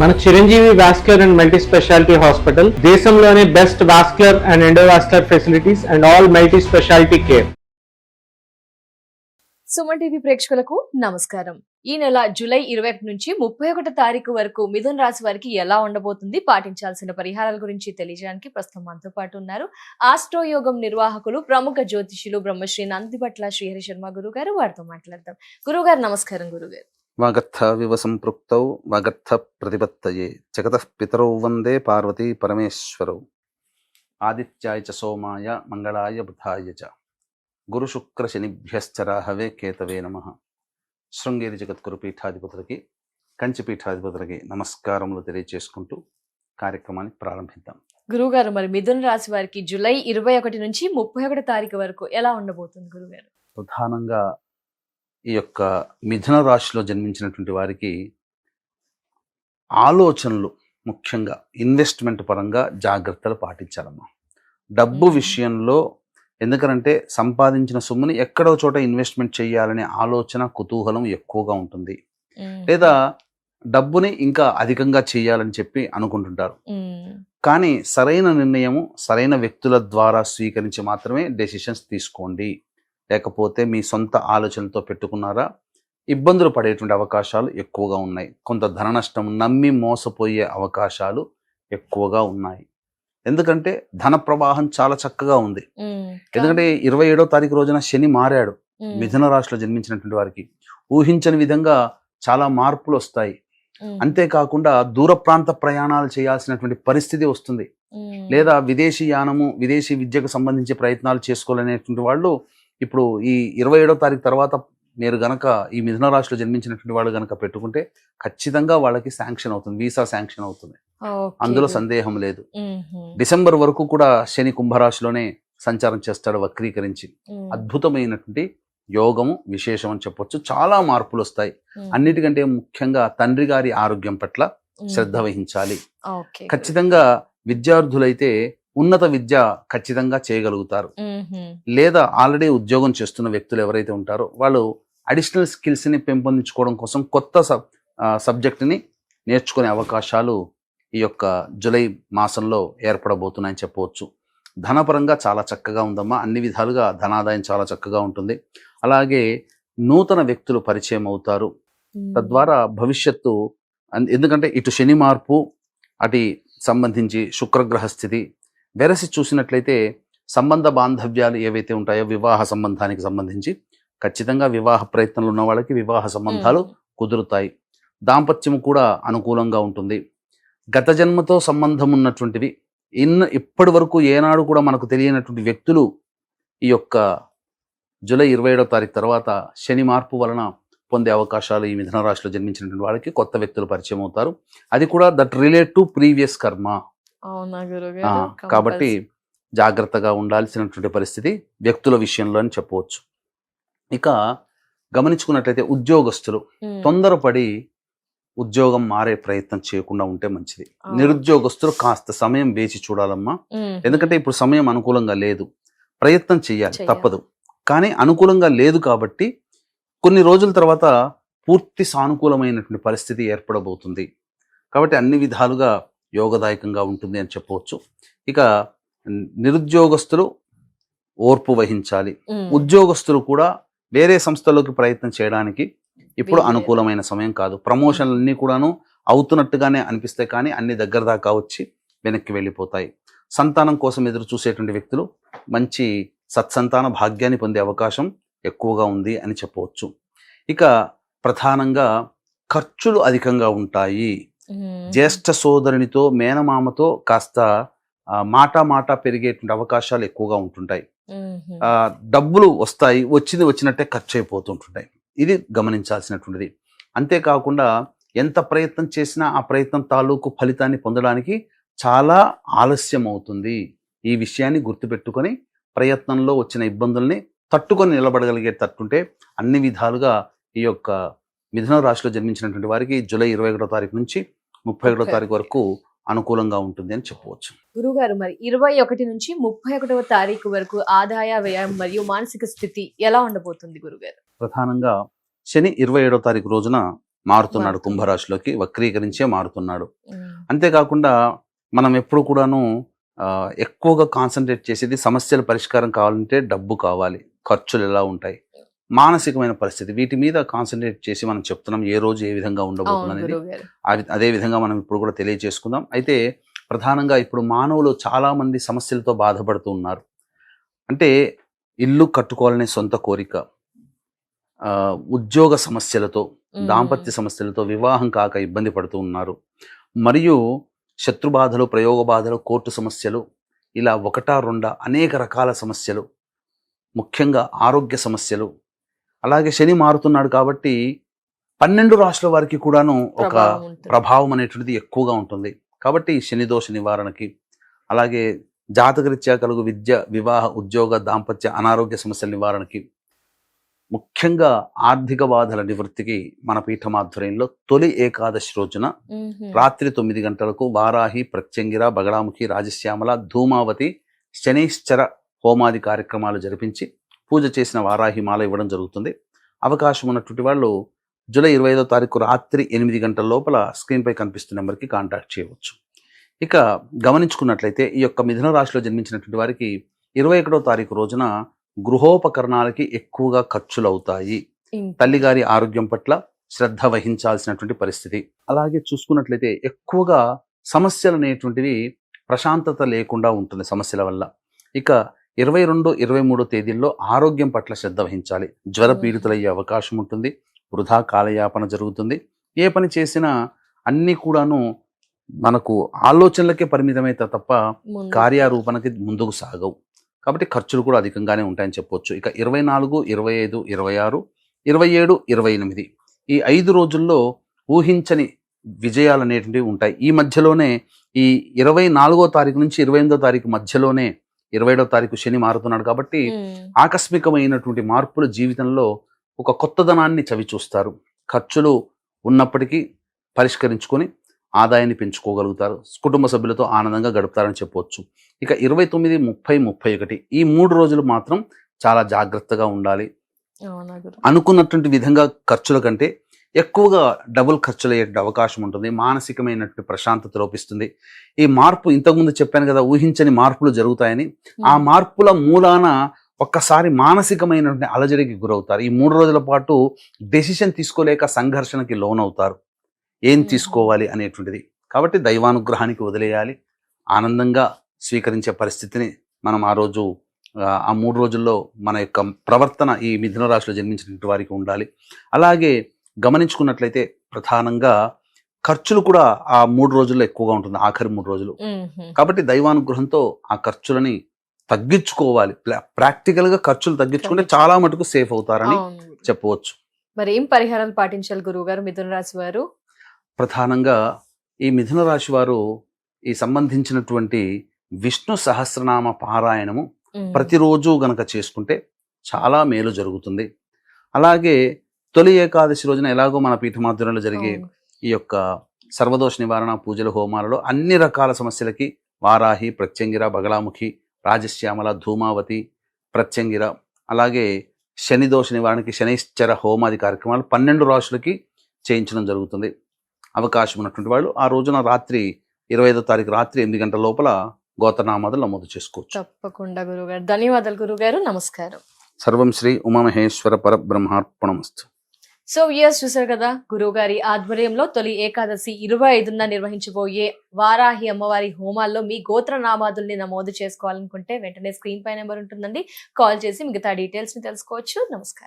మన Chiranjeevi vascular and multi speciality hospital దేశంలోనే best vascular and endovascular facilities and all multi speciality care. Suman TV ప్రేక్షకులకు నమస్కారం. ఈ నెల జూలై 21 నుంచి 31 తారీఖు వరకు మిథున రాశి వారికి ఎలా ఉండబోతుంది, పాటించాల్సిన పరిహారాల గురించి తెలియజేయడానికి ప్రస్తుతం మనతో పాటు ఉన్నారు ఆస్ట్రోయోగం నిర్వాహకులు, ప్రముఖ జ్యోతిషులు బ్రహ్మశ్రీ నందిపట్ల శ్రీహరి శర్మ గురువు గారు. వారితో మాట్లాడదాం. గురువు గారు నమస్కారం. గురుగారు, వాగర్థ వివ సంపృక్తౌ వాగర్థ ప్రతిపత్తయే జగతః పితరౌ వందే పార్వతీ పరమేశ్వరౌ. ఆదిత్యాయ చ సోమాయ మంగళాయ బుధాయ చ గురు శుక్ర శనిభ్యశ్చ రాహవే కేతవే నమః. శృంగేరి జగద్గురు పీఠాధిపతులకి, కంచి పీఠాధిపతులకి నమస్కారములు తెలియజేసుకుంటూ కార్యక్రమాన్ని ప్రారంభిద్దాం. గురువుగారు, మరి మిథున రాశి వారికి జూలై 21 నుంచి 31 తారీఖు వరకు ఎలా ఉండబోతుంది గురుగారు? ప్రధానంగా ఈ యొక్క మిథున రాశిలో జన్మించినటువంటి వారికి ఆలోచనలు, ముఖ్యంగా ఇన్వెస్ట్మెంట్ పరంగా జాగ్రత్తలు పాటించాలమ్మా. డబ్బు విషయంలో, ఎందుకంటే సంపాదించిన సొమ్ముని ఎక్కడో చోట ఇన్వెస్ట్మెంట్ చేయాలనే ఆలోచన, కుతూహలం ఎక్కువగా ఉంటుంది. లేదా డబ్బుని ఇంకా అధికంగా చేయాలని చెప్పి అనుకుంటుంటారు. కానీ సరైన నిర్ణయము సరైన వ్యక్తుల ద్వారా స్వీకరించి మాత్రమే డెసిషన్స్ తీసుకోండి. లేకపోతే మీ సొంత ఆలోచనలతో పెట్టుకున్నారా, ఇబ్బందులు పడేటువంటి అవకాశాలు ఎక్కువగా ఉన్నాయి. కొంత ధన నష్టం, నమ్మి మోసపోయే అవకాశాలు ఎక్కువగా ఉన్నాయి. ఎందుకంటే ధన ప్రవాహం చాలా చక్కగా ఉంది. ఎందుకంటే 27వ తారీఖు రోజున శని మారాడు. మిథున రాశిలో జన్మించినటువంటి వారికి ఊహించని విధంగా చాలా మార్పులు వస్తాయి. అంతేకాకుండా దూర ప్రాంత ప్రయాణాలు చేయాల్సినటువంటి పరిస్థితి వస్తుంది. లేదా విదేశీ యానము, విదేశీ విద్యకు సంబంధించి ప్రయత్నాలు చేసుకోవాలనేటువంటి వాళ్ళు ఇప్పుడు ఈ 27వ తారీఖు తర్వాత మీరు గనక ఈ మిథున రాశిలో జన్మించినటువంటి వాళ్ళు గనక పెట్టుకుంటే ఖచ్చితంగా వాళ్ళకి శాంక్షన్ అవుతుంది, వీసా శాంక్షన్ అవుతుంది. అందులో సందేహం లేదు. డిసెంబర్ వరకు కూడా శని కుంభరాశిలోనే సంచారం చేస్తాడు వక్రీకరించి. అద్భుతమైనటువంటి యోగము, విశేషం అని చెప్పొచ్చు. చాలా మార్పులు వస్తాయి. అన్నిటికంటే ముఖ్యంగా తండ్రి గారి ఆరోగ్యం పట్ల శ్రద్ధ వహించాలి. ఖచ్చితంగా విద్యార్థులైతే ఉన్నత విద్య ఖచ్చితంగా చేయగలుగుతారు. లేదా ఆల్రెడీ ఉద్యోగం చేస్తున్న వ్యక్తులు ఎవరైతే ఉంటారో వాళ్ళు అడిషనల్ స్కిల్స్ ని పెంపొందించుకోవడం కోసం కొత్త సబ్జెక్టుని నేర్చుకునే అవకాశాలు ఈ యొక్క జూలై మాసంలో ఏర్పడబోతున్నాయని చెప్పవచ్చు. ధనపరంగా చాలా చక్కగా ఉందమ్మా. అన్ని విధాలుగా ధనాదాయం చాలా చక్కగా ఉంటుంది. అలాగే నూతన వ్యక్తులు పరిచయం అవుతారు. తద్వారా భవిష్యత్తు, ఎందుకంటే ఇటు శని మార్పు, అటు సంబంధించి శుక్రగ్రహ స్థితి వెరసి చూసినట్లయితే సంబంధ బాంధవ్యాలు ఏవైతే ఉంటాయో వివాహ సంబంధానికి సంబంధించి ఖచ్చితంగా వివాహ ప్రయత్నాలు ఉన్న వాళ్ళకి వివాహ సంబంధాలు కుదురుతాయి. దాంపత్యం కూడా అనుకూలంగా ఉంటుంది. గత జన్మతో సంబంధం ఉన్నటువంటివి, ఇప్పటి వరకు ఏనాడు కూడా మనకు తెలియనటువంటి వ్యక్తులు ఈ యొక్క జూలై 27వ తారీఖు తర్వాత శని మార్పు వలన పొందే అవకాశాలు ఈ మిథున రాశిలో జన్మించినటువంటి వాళ్ళకి కొత్త వ్యక్తులు పరిచయం అవుతారు. అది కూడా దట్ రిలేట్ టు ప్రీవియస్ కర్మ. కాబట్టి జాగ్రత్తగా ఉండాల్సినటువంటి పరిస్థితి వ్యక్తుల విషయంలో అని చెప్పవచ్చు. ఇక గమనించుకున్నట్లయితే ఉద్యోగస్తులు తొందరపడి ఉద్యోగం మారే ప్రయత్నం చేయకుండా ఉంటే మంచిది. నిరుద్యోగస్తులు కాస్త సమయం వేచి చూడాలమ్మా. ఎందుకంటే ఇప్పుడు సమయం అనుకూలంగా లేదు. ప్రయత్నం చేయాలి, తప్పదు. కానీ అనుకూలంగా లేదు కాబట్టి కొన్ని రోజుల తర్వాత పూర్తి సానుకూలమైనటువంటి పరిస్థితి ఏర్పడబోతుంది. కాబట్టి అన్ని విధాలుగా యోగదాయకంగా ఉంటుంది అని చెప్పవచ్చు. ఇక నిరుద్యోగస్తులు ఓర్పు వహించాలి. ఉద్యోగస్తులు కూడా వేరే సంస్థలోకి ప్రయత్నం చేయడానికి ఇప్పుడు అనుకూలమైన సమయం కాదు. ప్రమోషన్లన్నీ కూడాను అవుతున్నట్టుగానే అనిపిస్తాయి, కానీ అన్ని దగ్గర దాకా వచ్చి వెనక్కి వెళ్ళిపోతాయి. సంతానం కోసం ఎదురు చూసేటువంటి వ్యక్తులు మంచి సత్సంతాన భాగ్యాన్ని పొందే అవకాశం ఎక్కువగా ఉంది అని చెప్పవచ్చు. ఇక ప్రధానంగా ఖర్చులు అధికంగా ఉంటాయి. జ్యేష్ఠ సోదరునితో, మేనమామతో కాస్త మాట పెరిగేటువంటి అవకాశాలు ఎక్కువగా ఉంటుంటాయి. డబ్బులు వస్తాయి, వచ్చినట్టే ఖర్చు అయిపోతుంటాయి. ఇది గమనించాల్సినటువంటిది. అంతేకాకుండా ఎంత ప్రయత్నం చేసినా ఆ ప్రయత్నం తాలూకు ఫలితాన్ని పొందడానికి చాలా ఆలస్యం అవుతుంది. ఈ విషయాన్ని గుర్తుపెట్టుకొని ప్రయత్నంలో వచ్చిన ఇబ్బందుల్ని తట్టుకొని నిలబడగలిగే తట్టుంటే అన్ని విధాలుగా ఈ యొక్క మిథున రాశిలో జన్మించినటువంటి వారికి జూలై 21వ తారీఖు నుంచి 31వ తారీఖు వరకు అనుకూలంగా ఉంటుంది అని చెప్పవచ్చు. గురుగారు, మరి 21 నుంచి 31వ తారీఖు వరకు ఆదాయ, వ్యయం మరియు మానసిక స్థితి ఎలా ఉండబోతుంది గురుగారు? ప్రధానంగా శని 27వ తారీఖు రోజున మారుతున్నాడు, మారుతున్నాడు. కుంభరాశిలోకి వక్రీకరించే మారుతున్నాడు. ఉమ్. అంతేకాకుండా మనం ఎప్పుడు కూడాను ఎక్కువగా కాన్సన్ట్రేట్ చేసేది సమస్యల పరిష్కారం కావాలంటే డబ్బు కావాలి, ఖర్చులు ఎలా ఉంటాయి, మానసికమైన పరిస్థితి, వీటి మీద కాన్సన్ట్రేట్ చేసి మనం చెప్తున్నాం ఏ రోజు ఏ విధంగా ఉండబోతుంది అవును అనేది. గురువు గారు. అదే విధంగా మనం ఇప్పుడు కూడా తెలియజేసుకుందాం. అయితే ప్రధానంగా ఇప్పుడు మానవులు చాలా మంది సమస్యలతో బాధపడుతూ ఉన్నారు. అంటే ఇల్లు కట్టుకోవాలనే సొంత కోరిక, ఉద్యోగ సమస్యలతో, దాంపత్య సమస్యలతో, వివాహం కాక ఇబ్బంది పడుతూ ఉన్నారు. మరియు శత్రు బాధలు, ప్రయోగ బాధలు, కోర్టు సమస్యలు, ఇలా ఒకటా రెండా అనేక రకాల సమస్యలు, ముఖ్యంగా ఆరోగ్య సమస్యలు. అలాగే శని మారుతున్నాడు కాబట్టి 12 రాష్ట్రాల వారికి కూడాను ఒక ప్రభావం ఉంటుంది. ప్రభావం అనేటువంటిది ఎక్కువగా ఉంటుంది. కాబట్టి శని దోష నివారణకి, అలాగే జాతకరీత్యా కలుగు విద్య, వివాహ, ఉద్యోగ, దాంపత్య, అనారోగ్య సమస్యల నివారణకి, ముఖ్యంగా ఆర్థిక బాధల నివృత్తికి మన పీఠం ఆధ్వర్యంలో తొలి ఏకాదశి రోజున ఉహుం. రాత్రి 9 గంటలకు వారాహి, ప్రత్యంగిర, బగళాముఖి, రాజశ్యామల, ధూమావతి, శనైశ్చర హోమాది కార్యక్రమాలు జరిపించి పూజ చేసిన వారాహి మాల ఇవ్వడం జరుగుతుంది. అవకాశం ఉన్నటువంటి వాళ్ళు జూలై 25వ తారీఖు రాత్రి 8 గంటల లోపల స్క్రీన్పై కనిపిస్తున్న నెంబర్కి కాంటాక్ట్ చేయవచ్చు. ఇక గమనించుకున్నట్లయితే ఈ యొక్క మిథున రాశిలో జన్మించినటువంటి వారికి 21వ తారీఖు రోజున గృహోపకరణాలకి ఎక్కువగా ఖర్చులు అవుతాయి. ఇంటి. తల్లిగారి ఆరోగ్యం పట్ల శ్రద్ధ వహించాల్సినటువంటి పరిస్థితి. అలాగే చూసుకున్నట్లయితే ఎక్కువగా సమస్యలు అనేటువంటివి ప్రశాంతత లేకుండా ఉంటుంది సమస్యల వల్ల. ఇక 22, 23 తేదీల్లో ఆరోగ్యం పట్ల శ్రద్ధ వహించాలి. జ్వర పీడితులయ్యే అవకాశం ఉంటుంది, వృధా కాలయాపన జరుగుతుంది. ఏ పని చేసినా అన్నీ కూడాను మనకు ఆలోచనలకే పరిమితమైతే తప్ప ముందు. కార్యారూపణకి ముందుకు సాగవు. కాబట్టి ఖర్చులు కూడా అధికంగానే ఉంటాయని చెప్పొచ్చు. ఇక 24, 25, 26, 27, 28 ఈ 5 రోజుల్లో ఊహించని విజయాలు అనేటువంటివి ఉంటాయి. ఈ మధ్యలోనే ఈ 24వ తారీఖు నుంచి 28వ తారీఖు మధ్యలోనే 27వ తారీఖు శని మారుతున్నాడు కాబట్టి ఆకస్మికమైనటువంటి మార్పులు జీవితంలో ఒక కొత్తదనాన్ని చవి చూస్తారు. ఖర్చులు ఉన్నప్పటికీ పరిష్కరించుకొని ఆదాయాన్ని పెంచుకోగలుగుతారు. కుటుంబ సభ్యులతో ఆనందంగా గడుపుతారని చెప్పవచ్చు. ఇక 29, 30, 31 ఈ 3 రోజులు మాత్రం చాలా జాగ్రత్తగా ఉండాలి. అవునా గురు. అనుకున్నటువంటి విధంగా ఖర్చుల కంటే ఎక్కువగా డబుల్ ఖర్చులు అయ్యే అవకాశం ఉంటుంది. మానసికమైనటువంటి ప్రశాంతత లోపిస్తుంది. ఈ మార్పు ఇంతకుముందు చెప్పాను కదా, ఊహించని మార్పులు జరుగుతాయని. ఆ మార్పుల మూలాన ఒక్కసారి మానసికమైనటువంటి అలజడికి గురవుతారు. ఈ 3 రోజుల పాటు డెసిషన్ తీసుకోలేక సంఘర్షణకి లోనవుతారు. ఏం తీసుకోవాలి అనేటువంటిది. కాబట్టి దైవానుగ్రహానికి వదిలేయాలి. ఆనందంగా స్వీకరించే పరిస్థితిని మనం ఆ రోజు ఆ 3 రోజుల్లో మన యొక్క ప్రవర్తన ఈ మిథున రాశిలో జన్మించినటువంటి వారికి ఉండాలి. అలాగే గమనించుకున్నట్లయితే ప్రధానంగా ఖర్చులు కూడా ఆ 3 రోజుల్లో ఎక్కువగా ఉంటుంది, ఆఖరి 3 రోజులు. కాబట్టి దైవానుగ్రహంతో ఆ ఖర్చులని తగ్గించుకోవాలి. ప్రాక్టికల్గా ఖర్చులు తగ్గించుకుంటే చాలా మటుకు సేఫ్ అవుతారని అవును గురు. చెప్పవచ్చు. మరి ఏం పరిహారాలు పాటించాలి గురువు గారు మిథున రాశి వారు? ప్రధానంగా ఈ మిథున రాశి వారు ఈ సంబంధించినటువంటి విష్ణు సహస్రనామ పారాయణము ప్రతిరోజు గనక చేసుకుంటే చాలా మేలు జరుగుతుంది. అలాగే తొలి ఏకాదశి రోజున ఎలాగో మన పీఠమాధ్వర్యంలో జరిగే అవును. ఈ యొక్క సర్వదోష నివారణ పూజల హోమాలలో అన్ని రకాల సమస్యలకి వారాహి, ప్రత్యంగిర, బగళాముఖి, రాజశ్యామల, ధూమావతి, ప్రత్యంగిర, అలాగే శని దోష నివారణకి శనైశ్చర హోమాది కార్యక్రమాలు 12 రాశులకి చేయించడం జరుగుతుంది. అవకాశం ఉన్నటువంటి వాళ్ళు ఆ రోజున రాత్రి 25వ తారీఖు రాత్రి 8 గంటల లోపల గోత్రనామాదులు నమోదు చేసుకోవచ్చు. తప్పకుండా గురువు గారు. ధన్యవాదాలు గురువు గారు. నమస్కారం. సర్వం శ్రీ ఉమామహేశ్వర పరబ్రహ్మార్పణమస్తు. సో ఇయర్స్ చూసారు కదా, గురువు గారి ఆధ్వర్యంలో తొలి ఏకాదశి 25న నిర్వహించబోయే వారాహి అమ్మవారి హోమాల్లో మీ గోత్ర నామాదుల్ని నమోదు చేసుకోవాలనుకుంటే వెంటనే స్క్రీన్ పై నెంబర్ ఉంటుందండి, కాల్ చేసి మిగతా డీటెయిల్స్ ని తెలుసుకోవచ్చు. నమస్కారం.